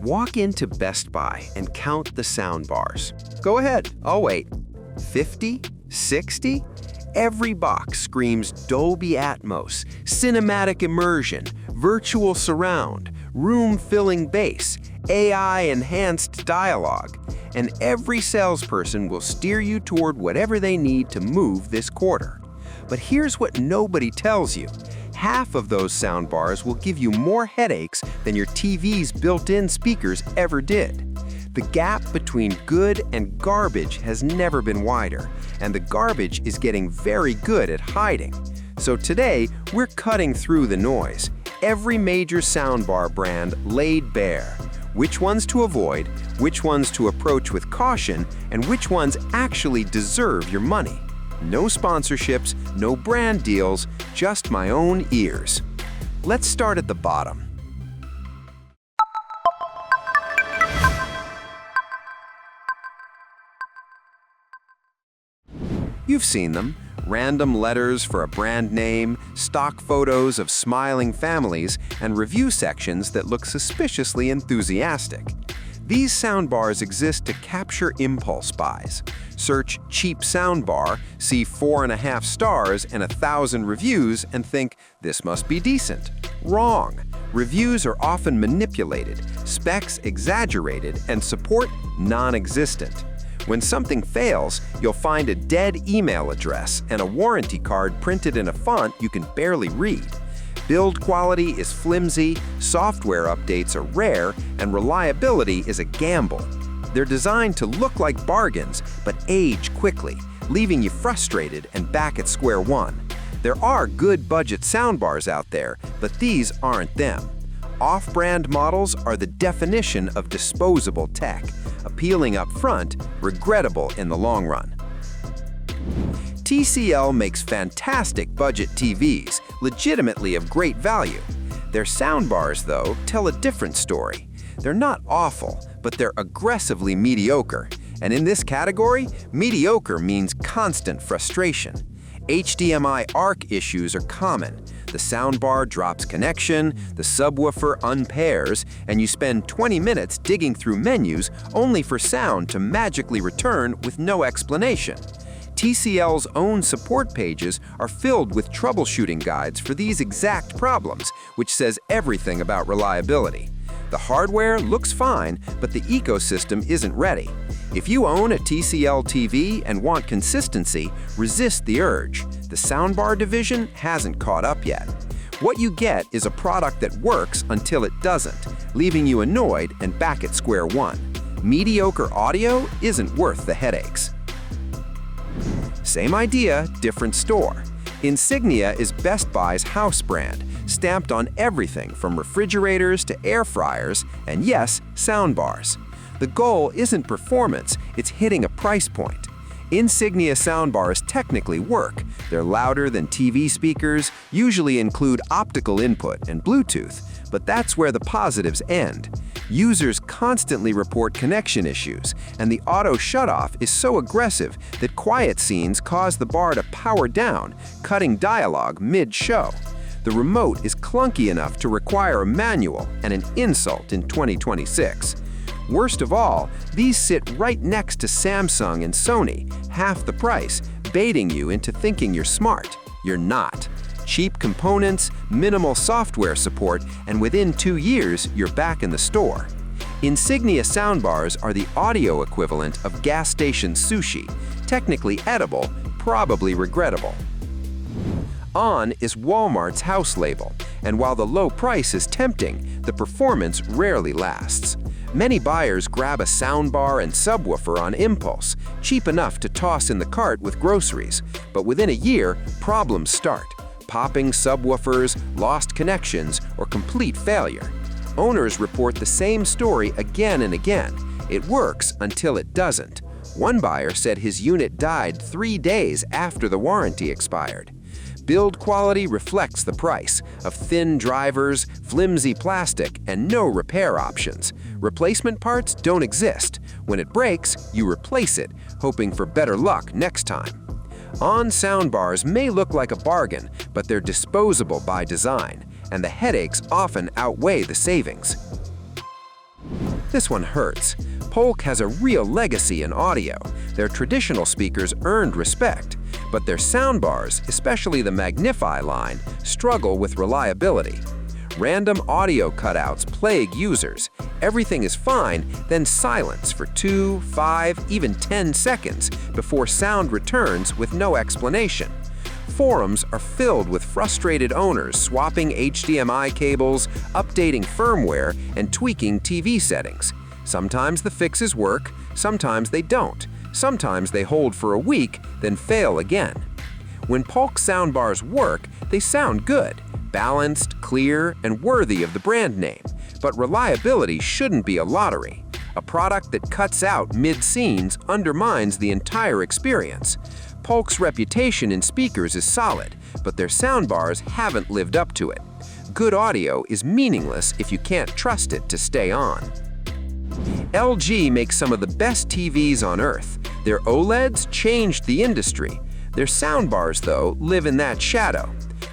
Walk into Best Buy and count the soundbars. Go ahead, I'll wait. 50? 60? Every box screams Dolby Atmos, cinematic immersion, virtual surround, room-filling bass, AI-enhanced dialogue, and every salesperson will steer you toward whatever they need to move this quarter. But here's what nobody tells you. Half of those soundbars will give you more headaches than your TV's built-in speakers ever did. The gap between good and garbage has never been wider, and the garbage is getting very good at hiding. So today, we're cutting through the noise. Every major soundbar brand laid bare. Which ones to avoid, which ones to approach with caution, and which ones actually deserve your money. No sponsorships, no brand deals, just my own ears. Let's start at the bottom. You've seen them. Random letters for a brand name, stock photos of smiling families, and review sections that look suspiciously enthusiastic. These soundbars exist to capture impulse buys. Search cheap soundbar, see 4.5 stars and 1,000 reviews, and think, this must be decent. Wrong. Reviews are often manipulated, specs exaggerated, and support non-existent. When something fails, you'll find a dead email address and a warranty card printed in a font you can barely read. Build quality is flimsy, software updates are rare, and reliability is a gamble. They're designed to look like bargains, but age quickly, leaving you frustrated and back at square one. There are good budget soundbars out there, but these aren't them. Off-brand models are the definition of disposable tech, appealing up front, regrettable in the long run. TCL makes fantastic budget TVs, legitimately of great value. Their soundbars, though, tell a different story. They're not awful, but they're aggressively mediocre. And in this category, mediocre means constant frustration. HDMI ARC issues are common. The soundbar drops connection, the subwoofer unpairs, and you spend 20 minutes digging through menus only for sound to magically return with no explanation. TCL's own support pages are filled with troubleshooting guides for these exact problems, which says everything about reliability. The hardware looks fine, but the ecosystem isn't ready. If you own a TCL TV and want consistency, resist the urge. The soundbar division hasn't caught up yet. What you get is a product that works until it doesn't, leaving you annoyed and back at square one. Mediocre audio isn't worth the headaches. Same idea, different store. Insignia is Best Buy's house brand, stamped on everything from refrigerators to air fryers, and yes, soundbars. The goal isn't performance, it's hitting a price point. Insignia Soundbars technically work. They're louder than TV speakers, usually include optical input and Bluetooth, but that's where the positives end. Users constantly report connection issues, and the auto shutoff is so aggressive that quiet scenes cause the bar to power down, cutting dialogue mid-show. The remote is clunky enough to require a manual, and an insult in 2026. Worst of all, these sit right next to Samsung and Sony, half the price, baiting you into thinking you're smart. You're not. Cheap components, minimal software support, and within 2 years, you're back in the store. Insignia Soundbars are the audio equivalent of gas station sushi, technically edible, probably regrettable. On is Walmart's house label, and while the low price is tempting, the performance rarely lasts. Many buyers grab a soundbar and subwoofer on impulse, cheap enough to toss in the cart with groceries, but within a year, problems start. Popping subwoofers, lost connections, or complete failure. Owners report the same story again and again. It works until it doesn't. One buyer said his unit died 3 days after the warranty expired. Build quality reflects the price of thin drivers, flimsy plastic, and no repair options. Replacement parts don't exist. When it breaks, you replace it, hoping for better luck next time. On soundbars may look like a bargain, but they're disposable by design, and the headaches often outweigh the savings. This one hurts. Polk has a real legacy in audio. Their traditional speakers earned respect, but their soundbars, especially the Magnify line, struggle with reliability. Random audio cutouts plague users. Everything is fine, then silence for 2, 5, even 10 seconds before sound returns with no explanation. Forums are filled with frustrated owners swapping HDMI cables, updating firmware, and tweaking TV settings. Sometimes the fixes work, sometimes they don't. Sometimes they hold for a week, then fail again. When Polk Soundbars work, they sound good, balanced, clear, and worthy of the brand name. But reliability shouldn't be a lottery. A product that cuts out mid-scenes undermines the entire experience. Polk's reputation in speakers is solid, but their soundbars haven't lived up to it. Good audio is meaningless if you can't trust it to stay on. LG makes some of the best TVs on earth. Their OLEDs changed the industry. Their soundbars, though, live in that shadow.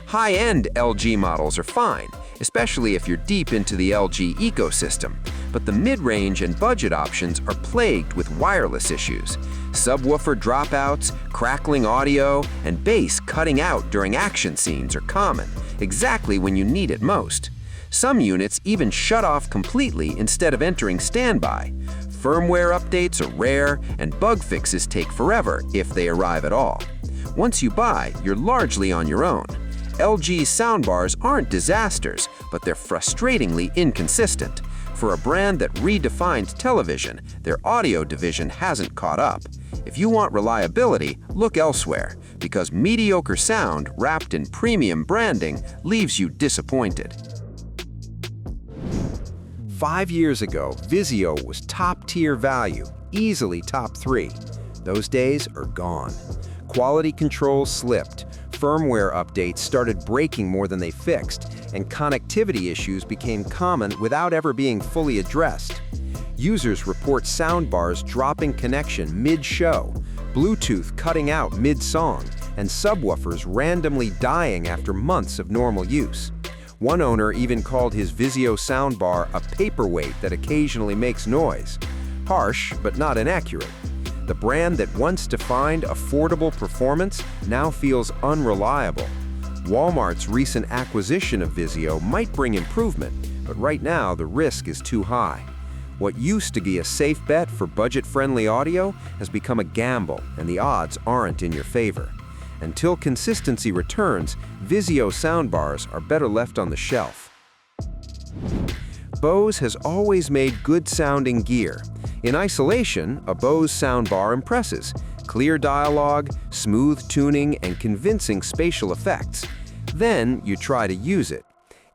High-end LG models are fine, especially if you're deep into the LG ecosystem, but the mid-range and budget options are plagued with wireless issues. Subwoofer dropouts, crackling audio, and bass cutting out during action scenes are common, exactly when you need it most. Some units even shut off completely instead of entering standby. Firmware updates are rare, and bug fixes take forever if they arrive at all. Once you buy, you're largely on your own. LG's soundbars aren't disasters, but they're frustratingly inconsistent. For a brand that redefined television, their audio division hasn't caught up. If you want reliability, look elsewhere, because mediocre sound wrapped in premium branding leaves you disappointed. 5 years ago, Vizio was top-tier value, easily top 3. Those days are gone. Quality control slipped, firmware updates started breaking more than they fixed, and connectivity issues became common without ever being fully addressed. Users report soundbars dropping connection mid-show, Bluetooth cutting out mid-song, and subwoofers randomly dying after months of normal use. One owner even called his Vizio Soundbar a paperweight that occasionally makes noise. Harsh, but not inaccurate. The brand that once defined affordable performance now feels unreliable. Walmart's recent acquisition of Vizio might bring improvement, but right now the risk is too high. What used to be a safe bet for budget-friendly audio has become a gamble, and the odds aren't in your favor. Until consistency returns, Vizio Soundbars are better left on the shelf. Bose has always made good-sounding gear. In isolation, a Bose Soundbar impresses. Clear dialogue, smooth tuning, and convincing spatial effects. Then you try to use it.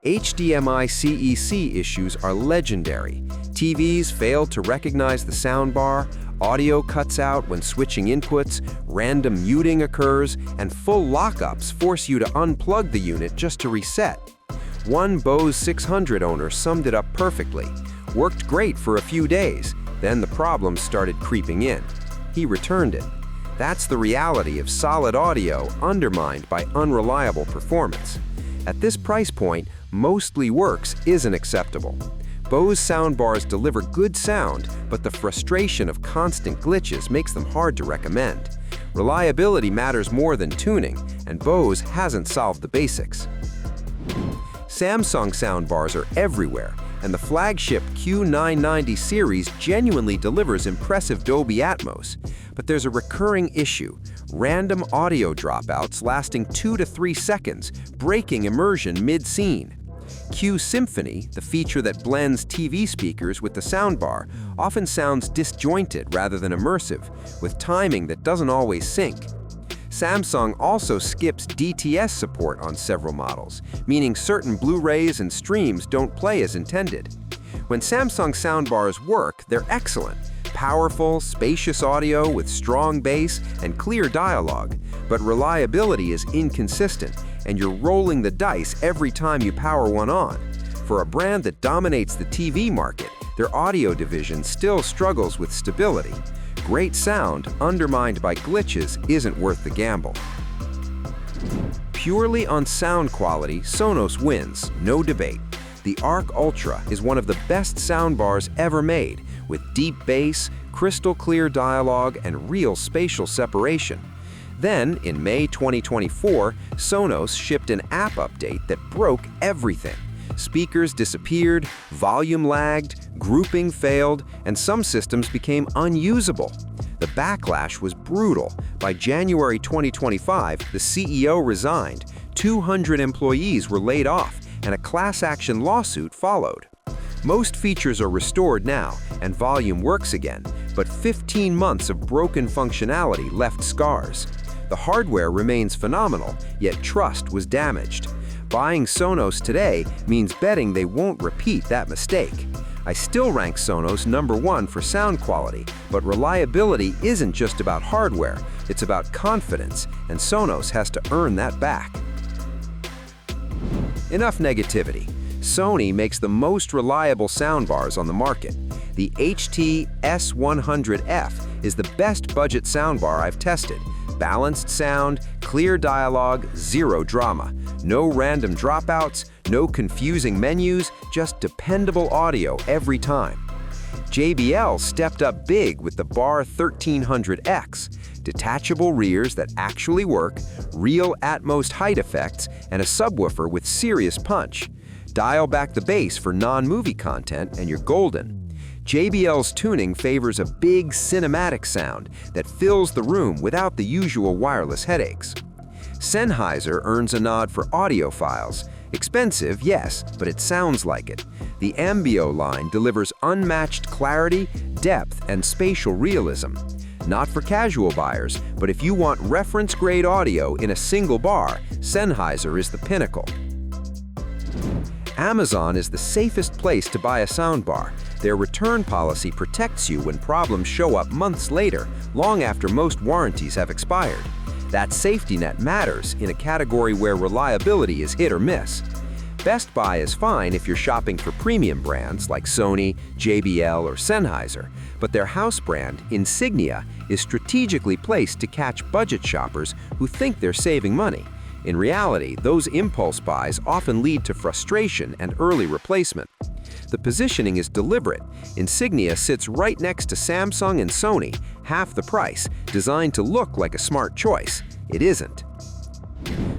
HDMI CEC issues are legendary. TVs fail to recognize the soundbar, audio cuts out when switching inputs, random muting occurs, and full lockups force you to unplug the unit just to reset. One Bose 600 owner summed it up perfectly. Worked great for a few days, then the problems started creeping in. He returned it. That's the reality of solid audio undermined by unreliable performance. At this price point, mostly works isn't acceptable. Bose Soundbars deliver good sound, but the frustration of constant glitches makes them hard to recommend. Reliability matters more than tuning, and Bose hasn't solved the basics. Samsung soundbars are everywhere, and the flagship Q990 series genuinely delivers impressive Dolby Atmos. But there's a recurring issue: random audio dropouts lasting 2 to 3 seconds, breaking immersion mid-scene. Q Symphony, the feature that blends TV speakers with the soundbar, often sounds disjointed rather than immersive, with timing that doesn't always sync. Samsung also skips DTS support on several models, meaning certain Blu-rays and streams don't play as intended. When Samsung soundbars work, they're excellent. Powerful, spacious audio with strong bass and clear dialogue, but reliability is inconsistent, and you're rolling the dice every time you power one on. For a brand that dominates the TV market, their audio division still struggles with stability. Great sound, undermined by glitches, isn't worth the gamble. Purely on sound quality, Sonos wins, no debate. the Arc Ultra is one of the best soundbars ever made, with deep bass, crystal clear dialogue, and real spatial separation. Then, in May 2024, Sonos shipped an app update that broke everything. Speakers disappeared, volume lagged, grouping failed, and some systems became unusable. The backlash was brutal. By January 2025, the CEO resigned, 200 employees were laid off, and a class action lawsuit followed. Most features are restored now, and volume works again, but 15 months of broken functionality left scars. The hardware remains phenomenal, yet trust was damaged. Buying Sonos today means betting they won't repeat that mistake. I still rank Sonos #1 for sound quality, but reliability isn't just about hardware, it's about confidence, and Sonos has to earn that back. Enough negativity. Sony makes the most reliable soundbars on the market. The HT S100F is the best budget soundbar I've tested. Balanced sound, clear dialogue, zero drama. No random dropouts, no confusing menus, just dependable audio every time. JBL stepped up big with the Bar 1300X. Detachable rears that actually work, real Atmos height effects, and a subwoofer with serious punch. Dial back the bass for non-movie content and you're golden. JBL's tuning favors a big cinematic sound that fills the room without the usual wireless headaches. Sennheiser earns a nod for audiophiles. Expensive, yes, but it sounds like it. The Ambio line delivers unmatched clarity, depth, and spatial realism. Not for casual buyers, but if you want reference-grade audio in a single bar, Sennheiser is the pinnacle. Amazon is the safest place to buy a soundbar. Their return policy protects you when problems show up months later, long after most warranties have expired. That safety net matters in a category where reliability is hit or miss. Best Buy is fine if you're shopping for premium brands like Sony, JBL, or Sennheiser, but their house brand, Insignia, is strategically placed to catch budget shoppers who think they're saving money. In reality, those impulse buys often lead to frustration and early replacement. The positioning is deliberate. Insignia sits right next to Samsung and Sony, half the price, designed to look like a smart choice. It isn't.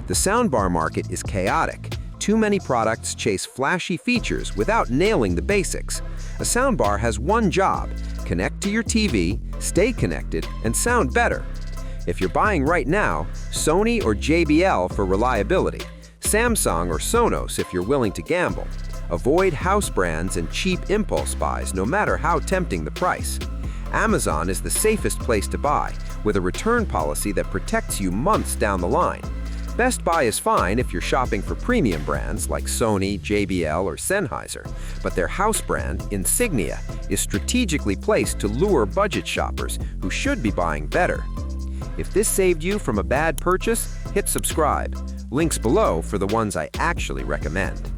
The soundbar market is chaotic. Too many products chase flashy features without nailing the basics. A soundbar has one job: connect to your TV, stay connected, and sound better. If you're buying right now, Sony or JBL for reliability, Samsung or Sonos if you're willing to gamble. Avoid house brands and cheap impulse buys, no matter how tempting the price. Amazon is the safest place to buy, with a return policy that protects you months down the line. Best Buy is fine if you're shopping for premium brands like Sony, JBL, or Sennheiser, but their house brand, Insignia, is strategically placed to lure budget shoppers who should be buying better. If this saved you from a bad purchase, hit subscribe. Links below for the ones I actually recommend.